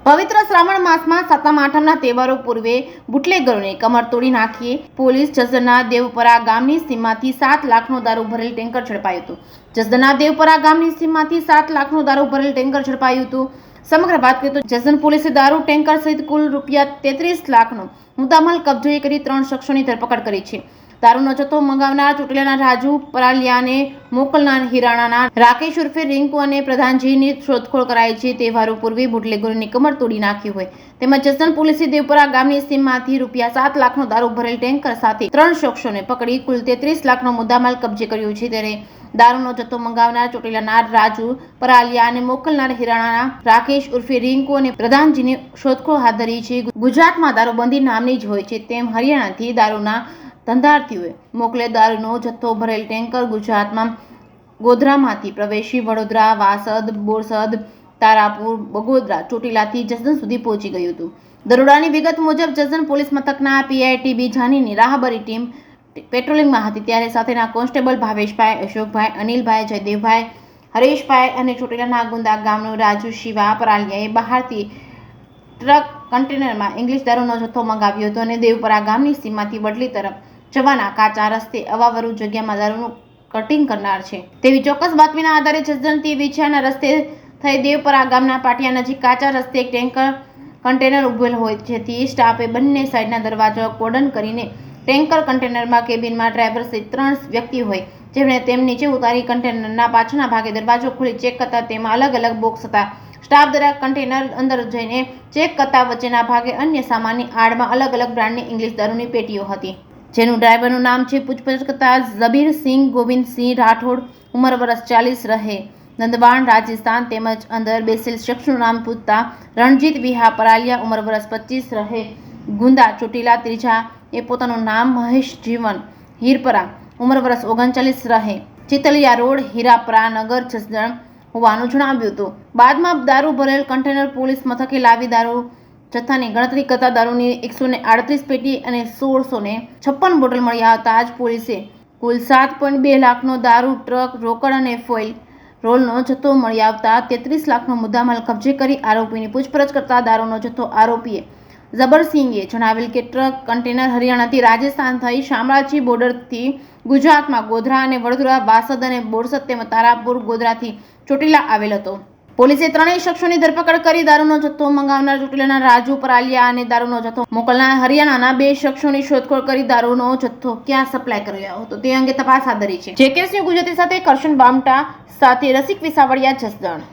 પવિત્ર શ્રાવણ માસમાં સાતમ આઠમના તહેવારો પૂર્વે બુટલેગરોને કમર તોડી નાખી પોલીસ જસદણના દેવપરા ગામની સીમમાંથી 7 લાખનો દારૂ ભરેલ ટેન્કર ઝડપાયું હતું. જસદણના દેવપરા ગામની સીમમાંથી 7 લાખનો દારૂ ભરેલ ટેન્કર ઝડપાયું હતું. સમગ્ર વાત કરીએ તો જસદણ પોલીસે દારૂ ટેન્કર સહિત કુલ ₹33 લાખનો મુદ્દામાલ કબજે કરી 3 શખ્સોની ધરપકડ કરી છે. દારૂનો જથ્થો મંગાવનાર ચોટીલાના રાજુ પરાલિયાને મોકલનાર હિરાણાના રાકેશ ઉર્ફે રિંકુ અને પ્રધાનજીની શોધખોળ કરાઈ છે. તહેવારો પૂર્વે બુટલેગરોની કમર તોડી નાખી હોય તેમજ જસદણ પોલીસે દેવપરા ગામની સીમમાંથી ₹7 લાખનો દારૂ ભરેલ ટેન્કર સાથે 3 શખ્સોને પકડી કુલ 33 લાખનો મુદ્દામાલ કબજે કર્યો છે. ત્યારે દારૂનો જથ્થો મંગાવનાર ચોટીલાના રાજુ પરાલિયા અને મોકલનાર હિરાણાના રાકેશ ઉર્ફે રિંકુ અને પ્રધાનજીની શોધખોળ હાથ ધરી છે. ગુજરાતમાં દારૂબંધી નામની જ હોય છે તેમ હરિયાણાથી દારૂના ધંધાર્થીઓએ મોકલે દારૂનો જથ્થો ભરેલ ટેન્કર ગુજરાતમાં ગોધરામાંથી પ્રવેશી વડોદરા, વાસદ, બોરસદ, તારાપુર, બગોદરા, ચોટીલાથી જસદણ સુધી પહોંચી ગયું હતું. દરોડાની વિગત મુજબ જસદણ પોલીસ મથકના PITB જાનીની રાહબરી ટીમ પેટ્રોલિંગમાં હતી ત્યારે સાથેના કોન્સ્ટેબલ ભાવેશભાઈ, અશોકભાઈ, અનિલભાઈ, જયદેવભાઈ, હરેશભાઈ અને ચોટીલાના ગુંદા ગામનો રાજુ શિવા પરાલિયાએ બહારથી ટ્રક કન્ટેનરમાં ઇંગ્લિશ દારૂનો જથ્થો મંગાવ્યો હતો અને દેવપરા ગામની સીમમાંથી વડલી તરફ જવાના કાચા રસ્તે અવાવરૂ જગ્યામાં દારૂનું કટિંગ કરનાર છે તેવી ચોક્કસ બાતમીના આધારે જસદણથી વિછિયાના રસ્તે થઈ દેવપરા ગામના પાટિયા નજીક કાચા રસ્તે એક ટેન્કર કન્ટેનર ઉભેલ હોય જેથી સ્ટાફે બંને સાઈડના દરવાજા કોર્ડન કરીને ટેન્કર કન્ટેનરમાં કેબિનમાં ડ્રાઈવર સહિત 3 વ્યક્તિ હોય જેમણે તેમ નીચે ઉતારી કન્ટેનરના પાછળના ભાગે દરવાજો ખોલી ચેક કરતા તેમાં અલગ અલગ બોક્સ હતા. સ્ટાફ દ્વારા કન્ટેનર અંદર જઈને ચેક કરતા વચ્ચેના ભાગે અન્ય સામાનની આડમાં અલગ અલગ બ્રાન્ડની ઇંગ્લિશ દારૂની પેટીઓ હતી જેનું ડ્રાઈવરનું નામ છે. પૂછપરછ કરતા ઝબીરસિંહ ગોવિંદસિંહ રાઠોડ ઉંમર વર્ષ 40 રહે નંદવાણ રાજસ્થાન તેમજ અંદર બેસેલ શખ્સનું નામ પૂછતા રણજીત વિહા પરાલિયા ઉંમર વર્ષ 25 રહે ગુંદા ચોટીલા ત્રીજા એ પોતાનું નામ મહેશ જીવન હીરપરા ઉંમર વર્ષ 39 રહે ચિતલિયા રોડ હીરાપરા નગર જસદણ હોવાનું જણાવ્યું હતું. બાદમાં દારૂ ભરેલ કન્ટેનર પોલીસ મથકે લાવી દારૂ જથ્થાની ગણતરી કરતા દારૂની 138 પેટી અને 1656 બોટલ મળી આવતા જ પોલીસે કુલ 7.2 લાખનો દારૂ ટ્રક રોકડ અને ફોઇલ રોલનો જથ્થો મળી આવતા 33 લાખનો મુદ્દામાલ કબજે કરી આરોપીની પૂછપરછ કરતા દારૂનો જથ્થો આરોપીએ ઝબરસિંહે જણાવેલ કે ટ્રક કન્ટેનર હરિયાણાથી રાજસ્થાન થઈ શામળાજી બોર્ડરથી ગુજરાતમાં ગોધરા અને વડોદરા, વાસદ અને બોરસદ તેમજ તારાપુર, ગોધરાથી ચોટીલા આવેલ હતો. પોલીસે 3 શખ્સોની ધરપકડ કરી દારૂનો જથ્થો મંગાવનાર ચોટીલાના રાજુ પરાલિયા અને દારૂનો જથ્થો મોકલનાર હરિયાણાના 2 શખ્સોની શોધખોળ કરી દારૂનો જથ્થો ક્યાં સપ્લાય કર્યો હતો તે અંગે તપાસ હાથ ધરી છે. JKS ન્યૂઝ ગુજરાતી સાથે કરશન બામટા સાથે રસિક વિસાવડિયા, જસદણ.